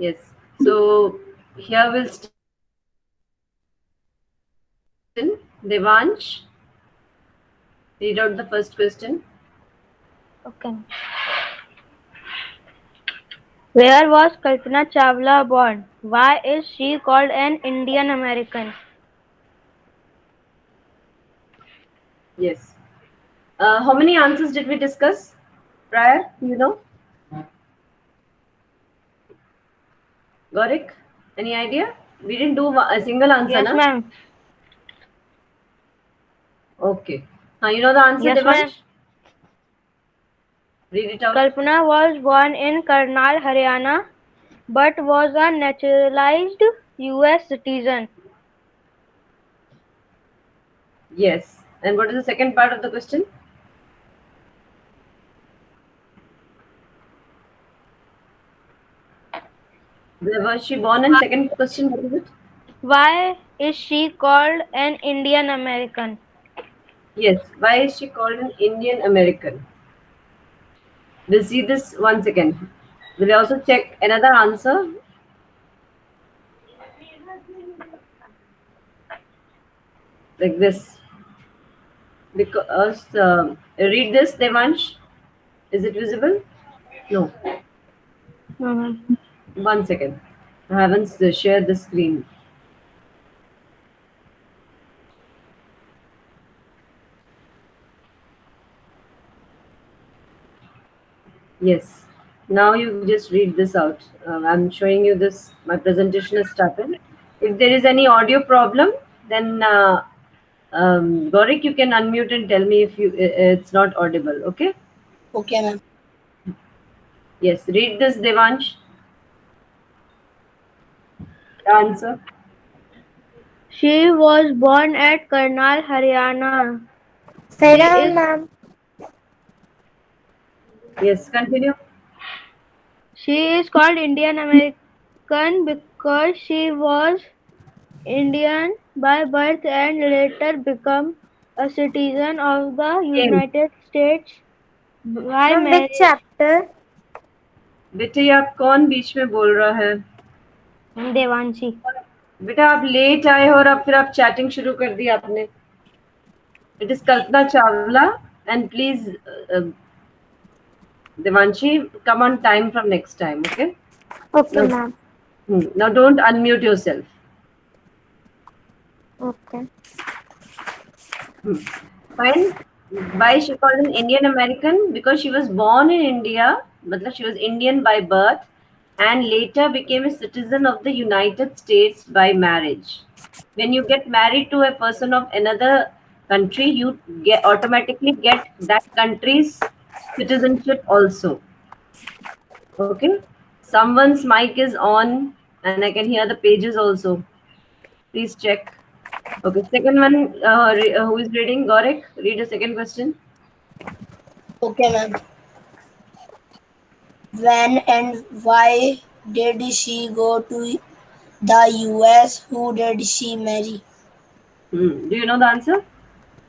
Yes. So here we'll start with the first question. Devansh, read out the first question. Okay. Where was Kalpana Chawla born? Why is she called an Indian American? Yes. How many answers did we discuss prior? Gorik, any idea? We didn't do a single answer, Yes, na? ma'am. Okay. You know the answer, Yes, ma'am. Devansh? Read it out. Kalpana was born in Karnal, Haryana, but was a naturalized US citizen. Yes. And what is the second part of the question? Where was she born? And second question, what is it? Why is she called an Indian American? Yes. Why is she called an Indian American? We'll see this once again. We'll also check another answer like this. Because read this, Devansh. Is it visible? No. No, ma'am. One second. I haven't shared the screen. Yes. Now you just read this out. I'm showing you this. My presentation has started. If there is any audio problem, then Gorik, you can unmute and tell me if it's not audible. Okay. Okay, ma'am. Yes. Read this, Devansh. Answer. She was born at Karnal, Haryana. She Hello, is ma'am. Yes. Continue. she is called Indian American because she was Indian by birth and later become a citizen of the Same. United States by Ma'am, which marriage. chapter? बेटे ये आप कौन बीच में बोल रहा है? देवांशी. बेटा आप लेट आए हो और अब फिर आप चैटिंग शुरू कर दी आपने. It is Kalpana Chawla, and please, Devanshi, come on time from next time, okay? Okay, Now, ma'am. now don't unmute yourself. Okay. Fine. Why she called an Indian American? Because she was born in India, matlab she was Indian by birth, and later became a citizen of the United States by marriage. When you get married to a person of another country, you automatically get that country's citizenship also. Okay. Someone's mic is on, and I can hear the pages also. Please check. Okay. Second one, who is reading? Gorek, read the second question. Okay, ma'am. When and why did she go to the US? Who did she marry? Do you know the answer?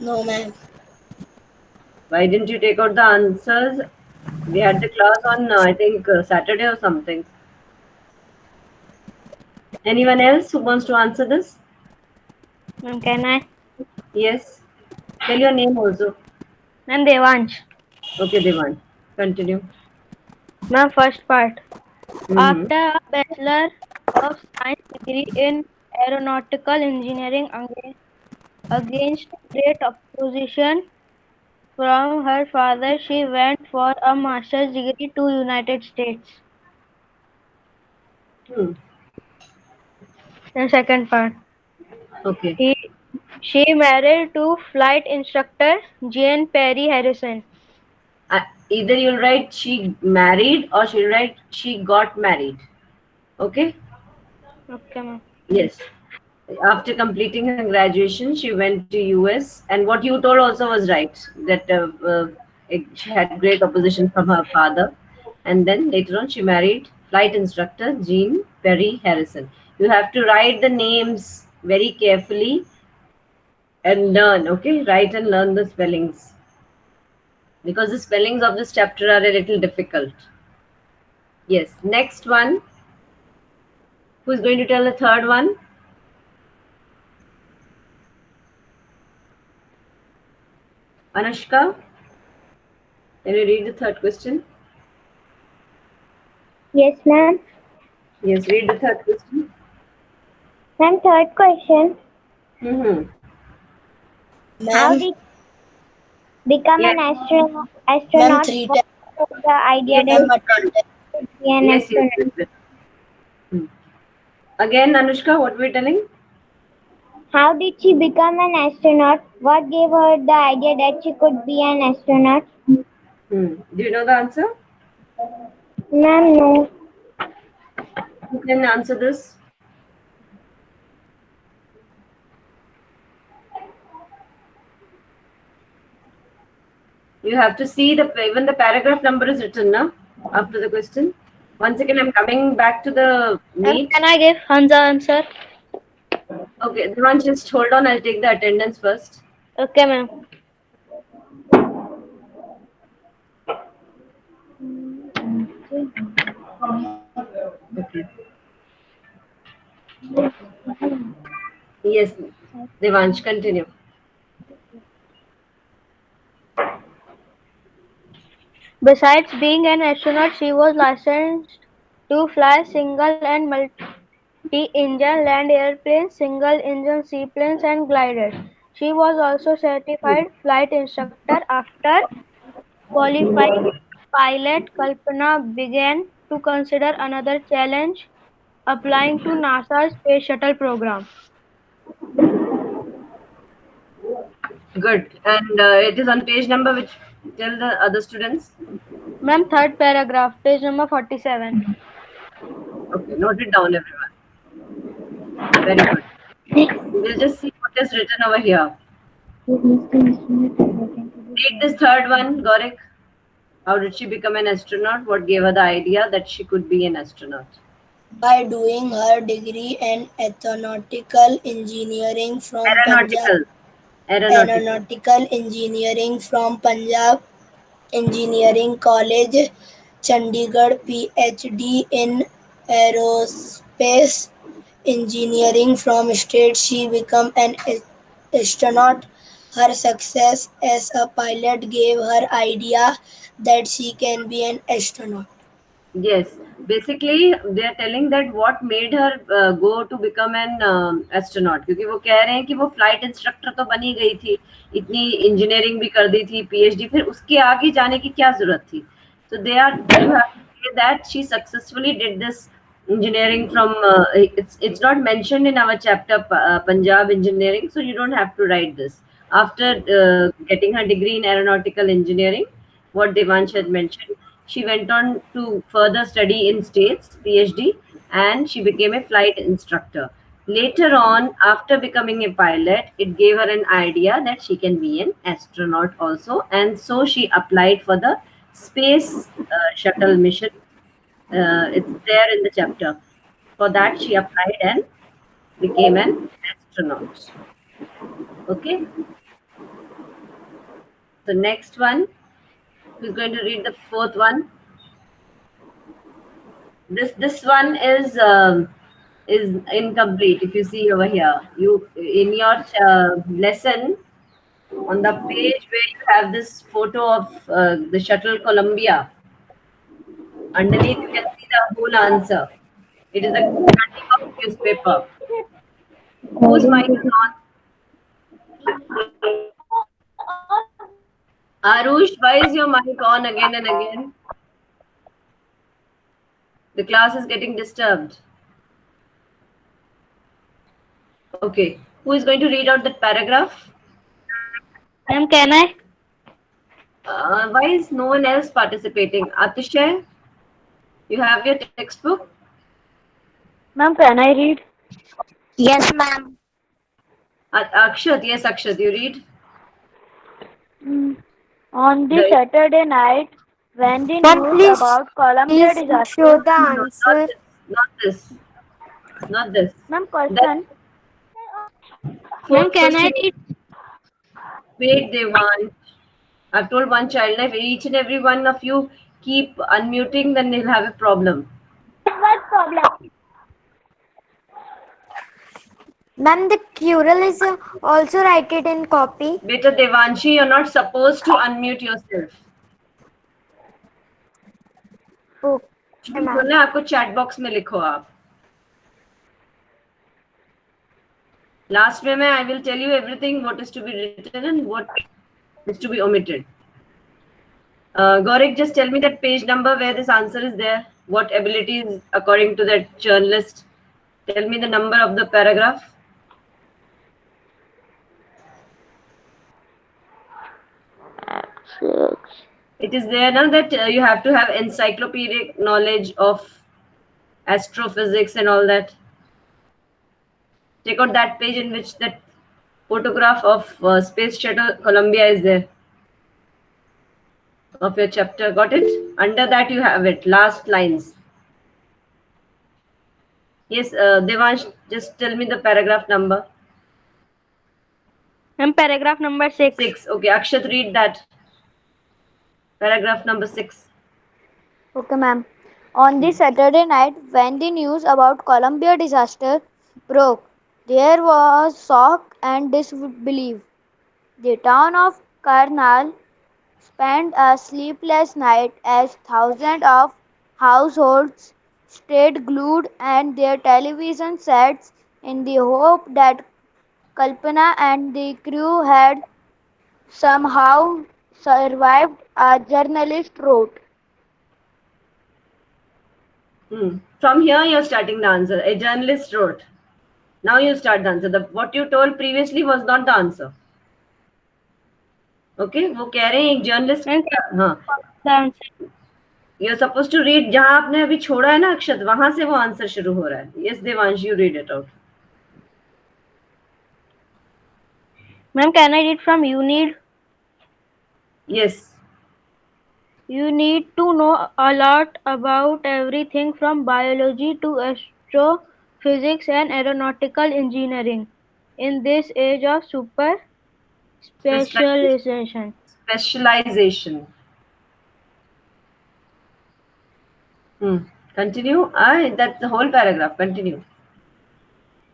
No, ma'am. Why didn't you take out the answers? We had the class on, I think, Saturday or something. Anyone else who wants to answer this? Can I? Yes. Tell your name also. And Devansh. Okay, Devan. Continue. My first part. Mm-hmm. After a Bachelor of Science degree in Aeronautical Engineering against great opposition from her father, she went for a master's degree to United States. Hmm. The second part. Okay. He She married to flight instructor Jane Perry Harrison. Either you'll write she married or she'll write she got married. Okay? Okay, ma'am. Yes. After completing her graduation, she went to US, and what you told also was right that she had great opposition from her father, and then later on she married flight instructor Jean Perry Harrison. You have to write the names very carefully and learn. Okay, write and learn the spellings because the spellings of this chapter are a little difficult. Yes. Next one. Who's going to tell the third one? Anushka, can you read the third question? Yes, ma'am. Yes, read the third question. Ma'am, third question. Mm-hmm. How Ma'am, did become Yes, an astronaut? ma'am, Astronaut. three What times. was the idea that Ma'am, ma'am. she could be an Yes, yes, astronaut? yes, yes. Hmm. Again, Anushka, what we're telling? How did she become an astronaut? What gave her the idea that she could be an astronaut? Do you know the answer? Ma'am, no. Who can answer this? You have to see the even the paragraph number is written now after the question. Once again, I'm coming back to the meet. Can I give Hansa answer? Okay, Devan, just hold on. I'll take the attendance first. Okay, ma'am. Okay. Yes, Devansh, continue. Besides being an astronaut, she was licensed to fly single and multi-engine land airplanes, single-engine seaplanes, and gliders. She was also Good. certified flight instructor. After qualifying pilot, Kalpana began to consider another challenge, applying to NASA's Space Shuttle program. Good. And it is on page number which tell the other students. Ma'am, third paragraph, page number 47. Okay, note it down, everyone. Very good. We'll just see what is written over here. Read this third one, Gorik. How did she become an astronaut? What gave her the idea that she could be an astronaut? By doing her degree in aeronautical engineering from Punjab, Aeronautical. Aeronautical. aeronautical engineering from Punjab Engineering College, Chandigarh, PhD in aerospace engineering from state. She became an astronaut. Her success as a pilot gave her idea that she can be an astronaut. Yes, basically they are telling that what made her go to become an astronaut क्योंकि वो कह रहे हैं कि वो flight instructor तो बनी गई थी, इतनी इंजीनियरिंग भी कर दी थी, पीएचडी, फिर उसके आगे जाने की क्या जरूरत थी. So they are, you have to say that she successfully did this engineering from it's not mentioned in our chapter Punjab engineering, so you don't have to write this. After getting her degree in aeronautical engineering, what Devansh had mentioned, she went on to further study in States, PhD, and she became a flight instructor. Later on, after becoming a pilot, it gave her an idea that she can be an astronaut also, and so she applied for the space shuttle mission. It's there in the chapter. For that, she applied and became an astronaut. Okay. The next one, who's going to read the fourth one? This one is incomplete. If you see over here, you in your lesson on the page where you have this photo of the shuttle Columbia, underneath you can see the whole answer. It is a cutting of newspaper. Whose mic is on? Arush, why is your mic on again and again? The class is getting disturbed. Okay, who is going to read out that paragraph? Ma'am, can I? Why is no one else participating? Atishay, you have your textbook? Ma'am, can I read? Yes, ma'am. Akshat, yes, Akshat, you read. On the The, Saturday night, when the Ma'am, news please, about Columbia please show disaster, the no, no, answer. not this, not this. ma'am, That question. Ma'am, fourth can I question. read? Wait, they want. I've told one child, if each and every one of you keep unmuting, then they'll have a problem. What problem? Ma'am, the Curel is also write it in copy. Beta Devanshi, you're not supposed to unmute yourself. Okay, जो ma'am. बोलना है आपको chat box में लिखो आप. Last में I will tell you everything what is to be written and what is to be omitted. Gaurik, just tell me that page number where this answer is there. What abilities according to that journalist? Tell me the number of the paragraph. It is there now that you have to have encyclopedic knowledge of astrophysics and all that. Check out that page in which that photograph of Space Shuttle Columbia is there. Of your chapter. Got it? Under that you have it. Last lines. Yes, Devansh, just tell me the paragraph number. Ma'am, paragraph number 6. 6. Okay, Akshat, read that. Paragraph number 6. Okay, ma'am. On this Saturday night, when the news about Columbia disaster broke, there was shock and disbelief. The town of Karnal spent a sleepless night as thousands of households stayed glued and their television sets in the hope that Kalpana and the crew had somehow survived, a journalist wrote. From here you're starting the answer. A journalist wrote. Now you start the answer. What you told previously was not the answer. Okay, वो कह रहे हैं एक journalist. हाँ. The answer. You're supposed to read जहाँ आपने अभी छोड़ा है ना अक्षत, वहां से वो आंसर शुरू हो रहा है. Yes, Devansh, you read it out. Ma'am, can I read from you need? Yes. You need to know a lot about everything from biology to astrophysics and aeronautical engineering in this age of super specialization. Specialization. Continue. That's the whole paragraph. Continue.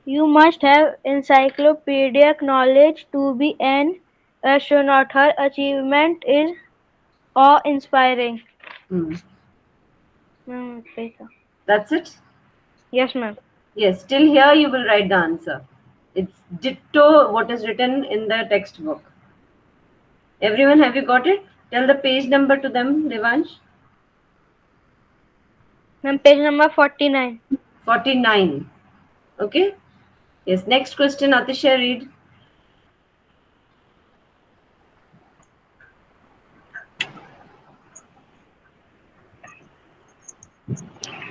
You must have encyclopedic knowledge to be an astronaut. Her achievement is awe-inspiring. That's it? Yes, ma'am. Yes, till here you will write the answer. It's ditto what is written in the textbook. Everyone, have you got it? Tell the page number to them, Devansh. Ma'am, page number 49. 49. Okay? Yes, next question, Atisha, read.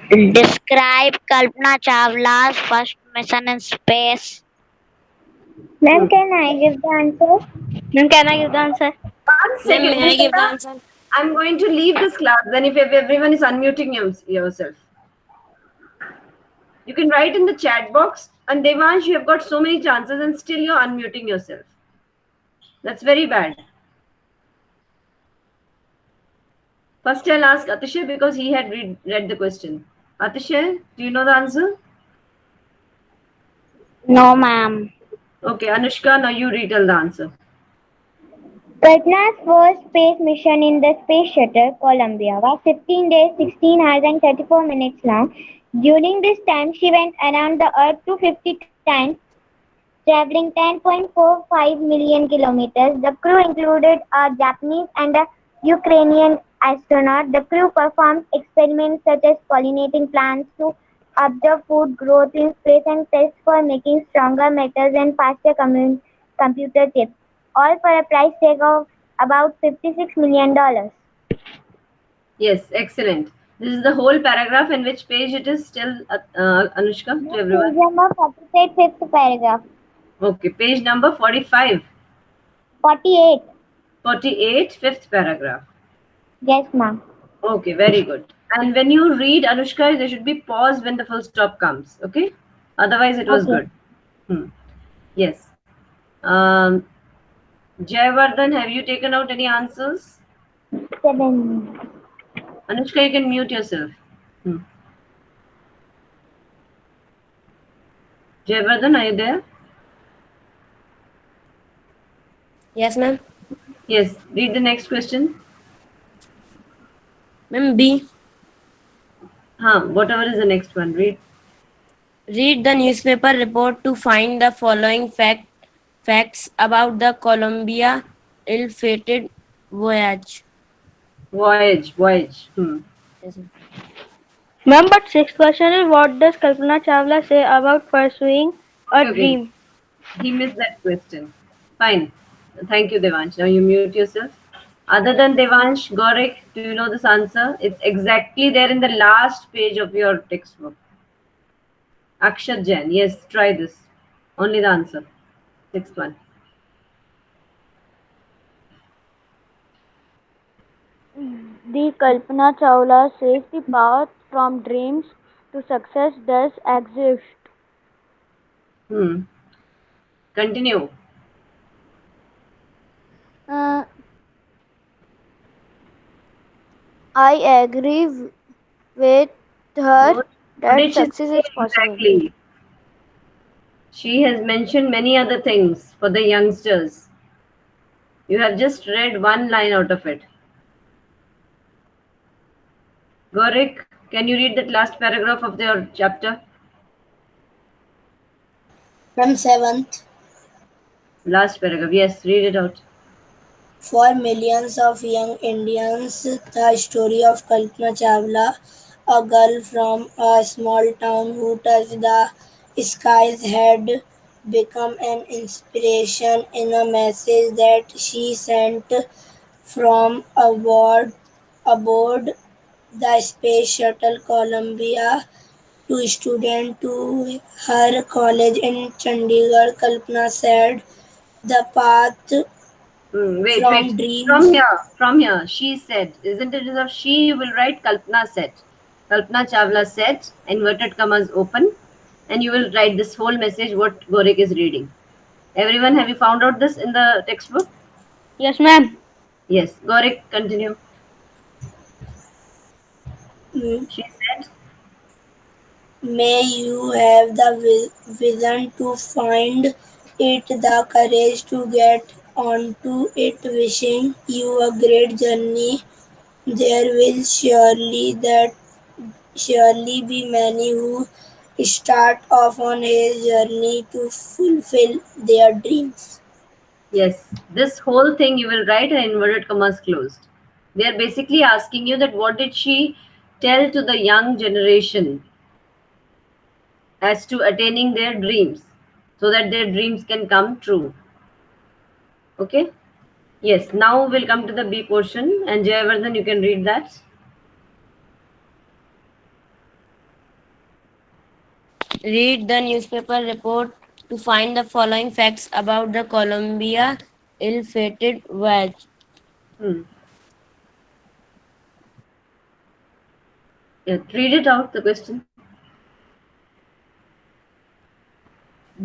Describe Kalpana Chawla's first mission in space. Ma'am, can I give the answer? Ma'am, can I give the answer? 1 second. May I give the answer? I'm going to leave this class. Then if everyone is unmuting yourself. You can write in the chat box. And Devansh, you have got so many chances and still you're unmuting yourself. That's very bad. First I'll ask Atisha because he had read the question. Atisha, do you know the answer? No, ma'am. Okay, Anushka, now you retell the answer. Kalpana's first space mission in the Space Shuttle Columbia was 15 days, 16 hours and 34 minutes long. During this time, she went around the Earth 250 times, traveling 10.45 million kilometers. The crew included a Japanese and a Ukrainian astronaut. The crew performed experiments such as pollinating plants to observe food growth in space and tests for making stronger metals and faster computer chips, all for a price tag of about $56 million. Yes, excellent. This is the whole paragraph. In which page it is? Tell Anushka to everyone. Page number 48, fifth paragraph. Okay, page number 45. 48. 48, fifth paragraph. Yes, ma'am. Okay, very good. And when you read, Anushka, there should be pause when the full stop comes. Okay? Otherwise, it was Okay. good. Yes. Jayavardhan, have you taken out any answers? 7. Anushka, you can mute yourself. Jayavardhan, are you there? Yes, ma'am. Yes, read the next question. Ma'am, B. Whatever is the next one, read. Read the newspaper report to find the following facts about the Columbia ill-fated voyage. Voyage. Yes, ma'am. Ma'am, but sixth question is what does Kalpana Chawla say about pursuing a Okay. dream? He missed that question. Fine. Thank you, Devansh. Now you mute yourself. Other than Devansh, Gorik, do you know this answer? It's exactly there in the last page of your textbook. Akshat Jain. Yes, try this. Only the answer. Sixth one. The Kalpana Chawla says the path from dreams to success does exist. Hmm. Continue. Uh, I agree with her What that did she success say is possible. exactly? She has mentioned many other things for the youngsters. You have just read one line out of it. Gorik, can you read that last paragraph of your chapter? From 7th, Last paragraph. Yes, read it out. for millions of young Indians, the story of Kalpana Chawla, a girl from a small town who touched the skies, had become an inspiration in a message that she sent from aboard the space shuttle Columbia to students to her college in Chandigarh. Kalpana said, "The path Wait. from From dreams." here, from here, she said, isn't it? As of she, you will write Kalpana said. Kalpana Chawla said, inverted commas open, and you will write this whole message what Gorik is reading. Everyone, have you found out this in the textbook? Yes, ma'am. Yes. Gorik, continue. Mm, She said, May you have the vision to find it, the courage to get onto it. Wishing you a great journey. There will surely be many who start off on a journey to fulfill their dreams. yes, this whole thing you will write and inverted commas closed. They are basically asking you that what did she tell to the young generation as to attaining their dreams so that their dreams can come true. Okay? Yes, now we'll come to the B portion and Jayavardhan, you can read that. Read the newspaper report to find the following facts about the Columbia ill-fated voyage. Hmm. Yeah, read it out, the question.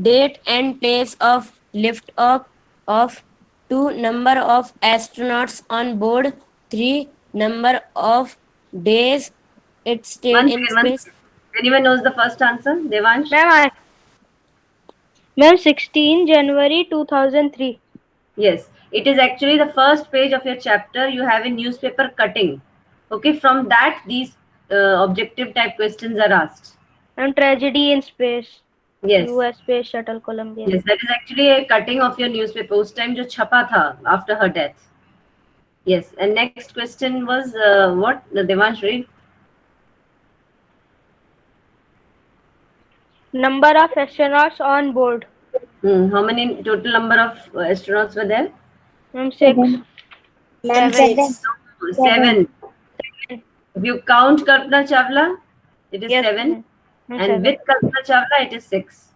Date and place of liftoff of 2 number of astronauts on board 3 number of days it stayed in One space. second. Anyone knows the first answer? Devansh? Ma'am, 16 January 2003. Yes, it is actually the first page of your chapter. You have a newspaper cutting. Okay, from that, these objective type questions are asked. And tragedy in space. Yes. US Space Shuttle Columbia. Yes, that is actually a cutting of your newspaper. उस time जो छपा था after her death. Yes, and next question was what? Devansh, read. Number of astronauts on board. How many total number of astronauts were there? Ma'am, 6. Seven. Ma'am, Seven. Seven. 6. Seven. If you count Kalpana Chawla, it is Yes, seven, ma'am. Ma'am, and 7. with Kalpana Chawla, it is six.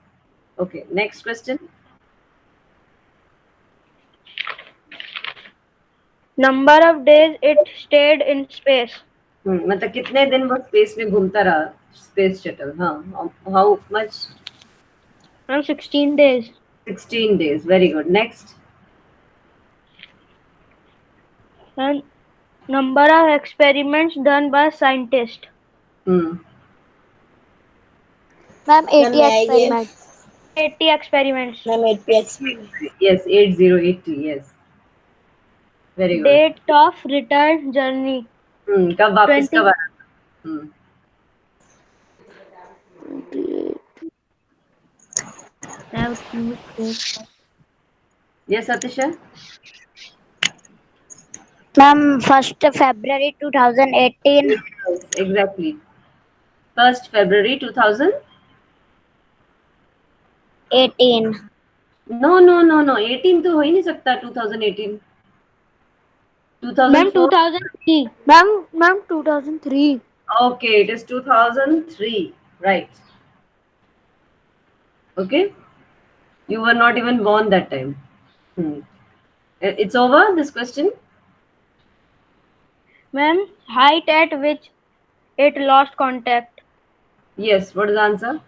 Okay, next question. Number of days it stayed in space. मतलब कितने दिन वो space में घूमता रहा space shuttle हाँ how much Ma'am, 16 days. 16 days very good next And number of experiments done by scientists. hmm. Ma'am, Ma'am, 80 may I give? experiments. 80 experiments. Ma'am, 80 experiments. Yes 8080 yes Very good. Date of return journey. कब वापस 20 कब आना था? Yes, Atisha. Ma'am, 1st February 2018. Yes, exactly. 1st February 2000. 18. No, no, no, no. 18 तो हो ही नहीं सकता. 2018. Ma'am, 2004. 2003. Ma'am, 2003. Okay, it is 2003. Right. Okay. You were not even born that time. It's over, this question? Ma'am, height at which it lost contact. Yes. What is the answer?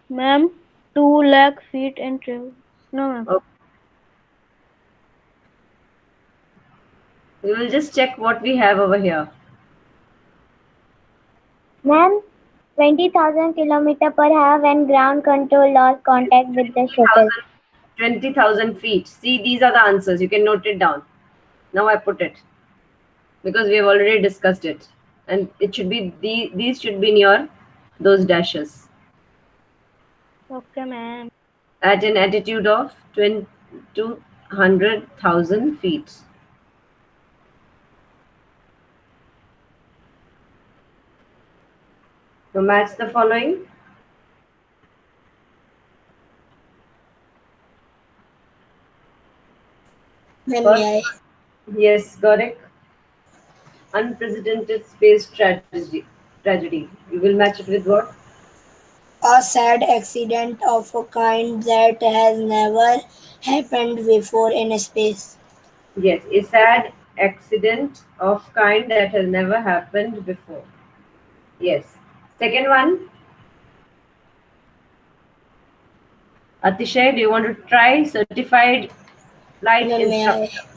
Ma'am, 2 lakh feet in travel. No, ma'am. Okay. We will just check what we have over here. Ma'am, 20,000 km per hour when ground control lost contact with the shuttle. 20,000 feet. See, these are the answers. You can note it down. Now I put it because we have already discussed it, and it should be these should be near those dashes. Okay, ma'am. At an altitude of 200,000 feet. So match the following. Ma'am, First, may I? yes, correct. Unprecedented space tragedy. You will match it with what? A sad accident of a kind that has never happened before in space. Yes, a sad accident of kind that has never happened before. Yes. Second one, Atishay, do you want to try certified flight Ma'am, may I? instructor?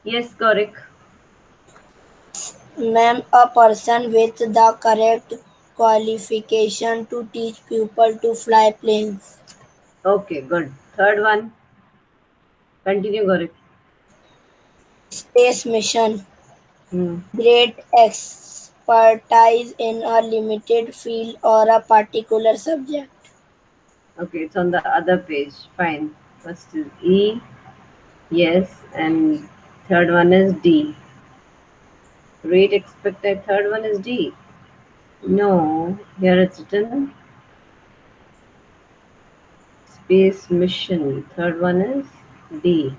Yes, correct. Ma'am, a person with the correct qualification to teach people to fly planes. Okay, good. Third one, continue, correct. Space mission. Hmm. Great expertise in a limited field or a particular subject. Okay, it's on the other page. Fine. First is E, yes, and third one is D. Rate expected, third one is D. No, here it's written space mission. Third one is D.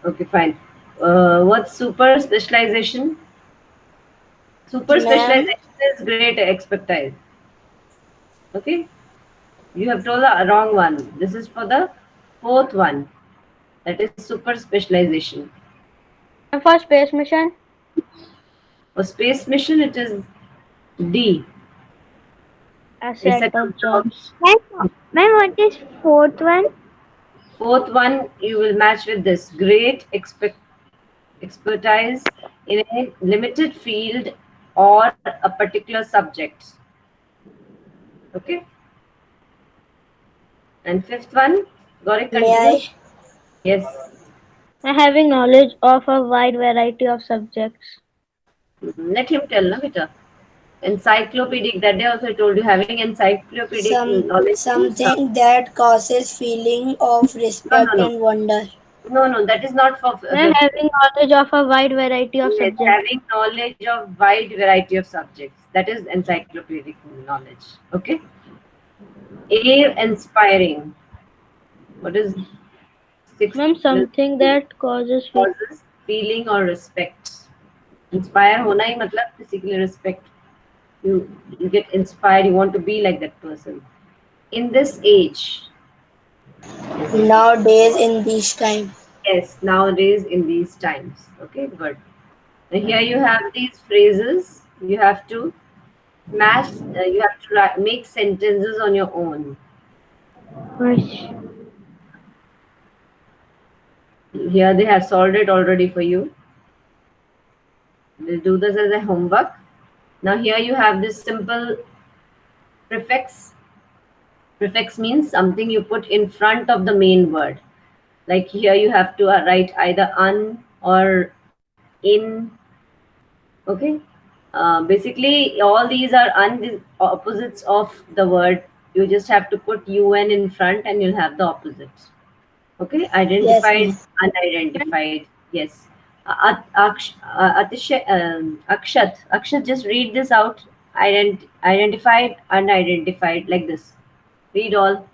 Okay, fine. What's super specialization? Super Ma'am, specialization is great expertise. Okay, you have told the wrong one. This is for the fourth one. That is super specialization. And for space mission, For space mission, it is D. a A set set of of jobs. jobs. Ma'am, what is fourth one? Fourth one, you will match with this great expertise in a limited field or a particular subject. Okay. And fifth one, Gauri, may continue. I? Yes. And having knowledge of a wide variety of subjects. Let him tell, na beta. Encyclopedic. That day also I told you having encyclopedic knowledge means Something that causes feeling of no, no, respect no, and wonder. no, no. That is not for And having knowledge of a wide variety of yes, subjects. having knowledge of wide variety of subjects. That is encyclopedic knowledge. Okay. Awe inspiring. What is sixth? Ma'am, something that causes fear. Causes feeling or respect. Inspire होना ही मतलब basically respect. You get inspired. You want to be like that person. In this age, Nowadays, in this time. yes, nowadays in these times. Okay, good. Now here you have these phrases. You have to match. You have to make sentences on your own. Here they have solved it already for you. We'll do this as a homework. Now here you have this simple Prefix. Prefix means something you put in front of the main word. Like here you have to write either un or in. Okay. Basically, all these are opposites of the word. You just have to put un in front and you'll have the opposites. Okay. Yes, Identified, ma'am. unidentified. Yes. Akshat, just read this out. Identified, unidentified, like this. Read all.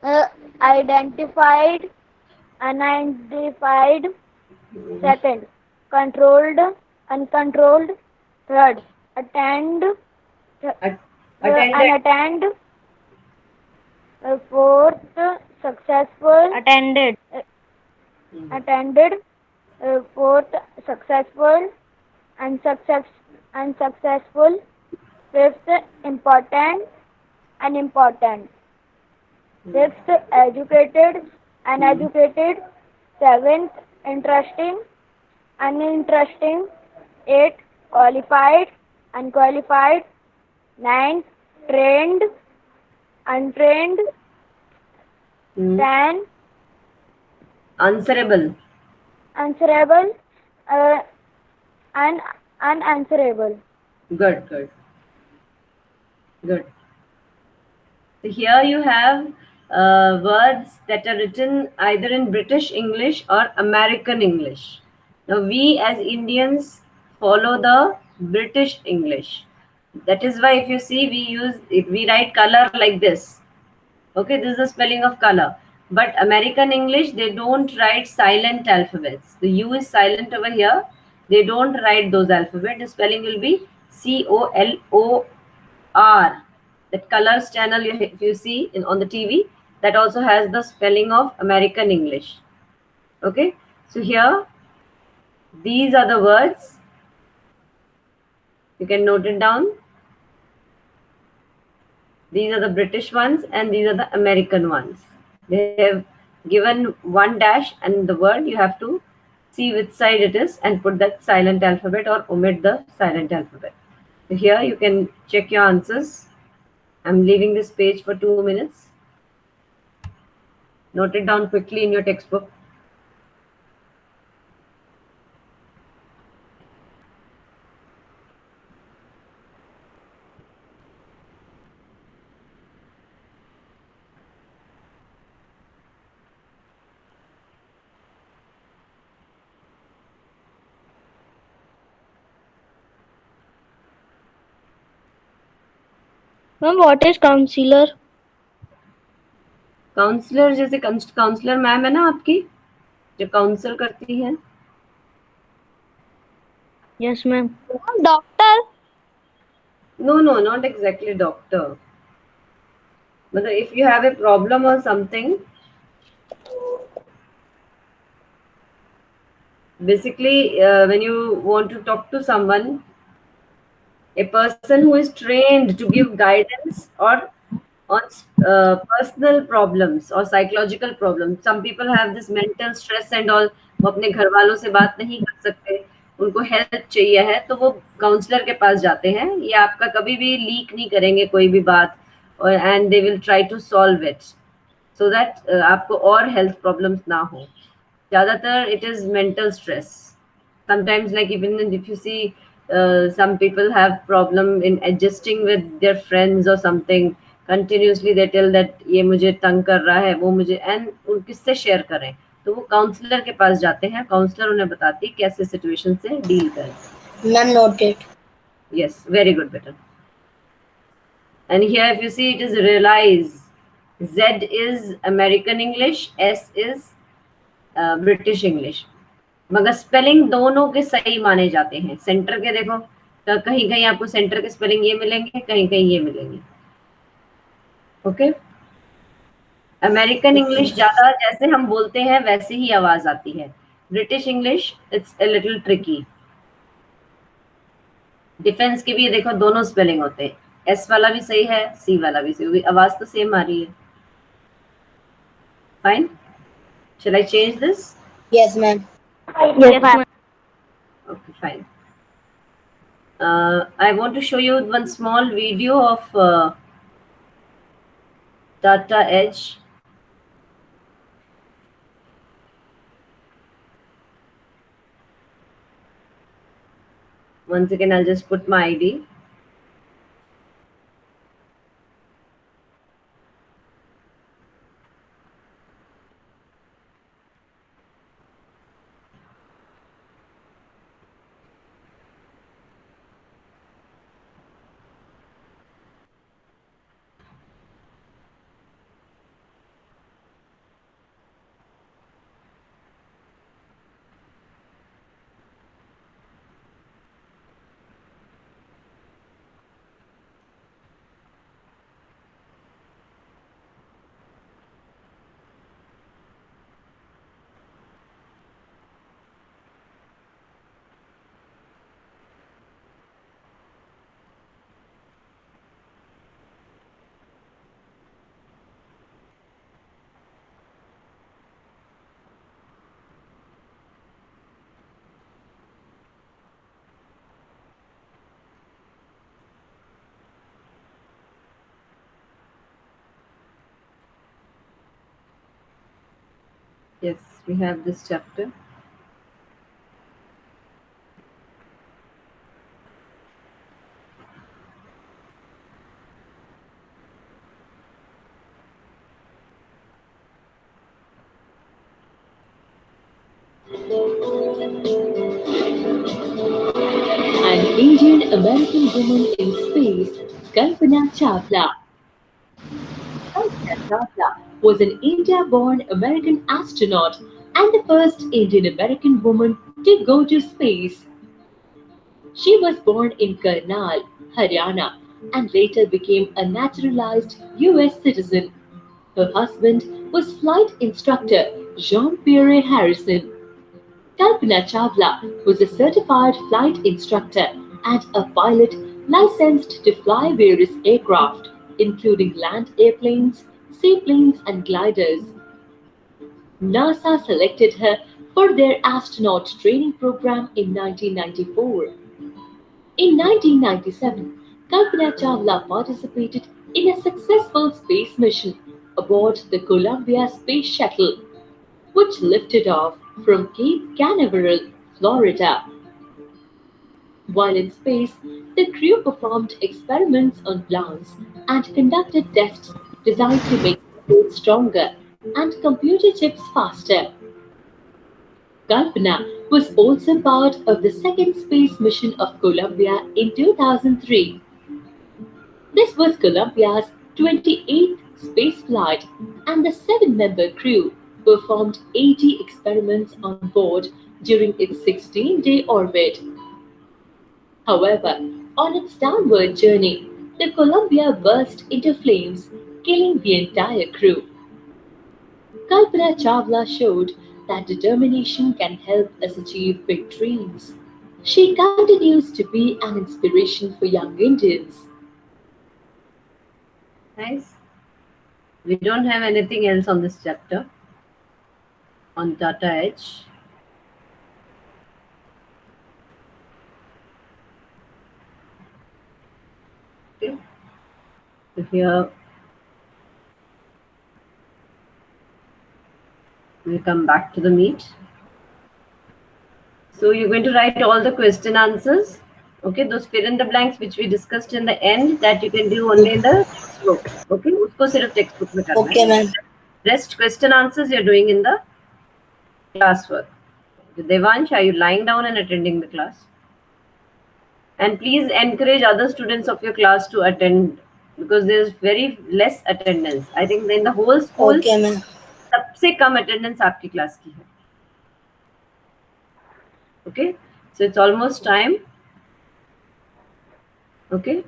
Uh, Identified, unidentified, second, controlled, uncontrolled, third, attend, At- attended. unattended, fourth, successful, Attended. attended, fourth, successful, unsuccess, unsuccessful, fifth, important, unimportant, sixth, educated, uneducated, seventh, interesting, uninteresting, eighth, qualified, unqualified, ninth, trained, untrained, Hmm. 10, Answerable. answerable, uh, unanswerable. Good, good, good. So here you have words that are written either in British English or American English. Now we as Indians follow the British English. That is why if you see we write color like this. Okay, this is the spelling of color. But American English, they don't write silent alphabets. The U is silent over here. They don't write those alphabets. The spelling will be COLOR. That colors channel if you see on the TV, that also has the spelling of American English. Okay, so here these are the words. You can note it down. These are the British ones and these are the American ones. They have given one dash and the word, you have to see which side it is and put that silent alphabet or omit the silent alphabet. So here you can check your answers. I'm leaving this page for 2 minutes. Note it down quickly in your textbook. Ma'am, what is counselor? Counsellor जैसे counsellor ma'am है ना आपकी, जो counsel करती है. Yes, ma'am. Doctor, No, no, not exactly doctor. But if you have a problem or something, basically when you want to talk to someone, a person who is trained to give guidance or on personal problems or psychological problems. Some people have this mental stress and all. वो अपने घर वालों से बात नहीं कर सकते, उनको हेल्प चाहिए है, तो वो काउंसलर के पास जाते हैं. ये आपका कभी भी लीक नहीं करेंगे कोई भी बात, और and they will try to solve it so that आपको और हेल्थ प्रॉब्लम्स ना हो. ज़्यादातर it is mental stress. Sometimes, like even if you see, some people have problem in adjusting with their friends or something. Continuously they tell that ये मुझे तंग कर रहा है, वो मुझे, एंड उन किससे शेयर करें, तो वो काउंसलर के पास जाते हैं. काउंसलर उन्हें बताती है कैसे सिचुएशन से डील करें. Ma'am, noted. Yes, very good, better. And here if you see, it is realize. Z is American English, S is British English. मगर स्पेलिंग दोनों के सही माने जाते हैं. सेंटर के देखो, तो कहीं कहीं आपको सेंटर के स्पेलिंग ये मिलेंगे, कहीं कहीं ये मिलेंगे. ओके. अमेरिकन इंग्लिश ज्यादा जैसे हम बोलते हैं वैसे ही आवाज आती है. British English it's a little tricky. Defence के भी देखो दोनों स्पेलिंग होते हैं. एस वाला भी सही है, सी वाला भी सही, आवाज तो सेम आ रही है. Fine. Shall I change this? Yes, ma'am. Yes, ma'am. Okay, fine. I want to show you one small video of Data Edge. Once again, I'll just put my ID. Yes, we have this chapter. An Indian American woman in space, Kalpana Chawla. Kalpana Chawla was an India born American astronaut and the first Indian American woman to go to space. She was born in Karnal, Haryana, and later became a naturalized US citizen. Her husband was flight instructor Jean Pierre Harrison. Kalpana Chawla was a certified flight instructor and a pilot licensed to fly various aircraft, including land airplanes, seaplanes, and gliders. NASA selected her for their astronaut training program in 1994. In 1997, Kalpana Chawla participated in a successful space mission aboard the Columbia Space Shuttle, which lifted off from Cape Canaveral, Florida. While in space, the crew performed experiments on plants and conducted tests designed to make rockets stronger and computer chips faster. Kalpana was also part of the second space mission of Columbia in 2003. This was Columbia's 28th space flight, and the seven-member crew performed 80 experiments on board during its 16-day orbit. However, on its downward journey, the Columbia burst into flames, killing the entire crew. Kalpana Chawla showed that determination can help us achieve big dreams. She continues to be an inspiration for young Indians. Nice. We don't have anything else on this chapter on Data Edge. Okay. So here we'll come back to the meet. So you're going to write all the question answers. Okay, those fill in the blanks which we discussed in the end, that you can do only in the textbook. Okay, उसको सिर्फ textbook में करना है. Okay, ma'am. Rest question answers you're doing in the classwork. Devansh, are you lying down and attending the class? And please encourage other students of your class to attend, because there's very less attendance. I think in the whole school, Okay, ma'am. सबसे कम attendance आपकी class की है. Okay, so it's almost time. Okay.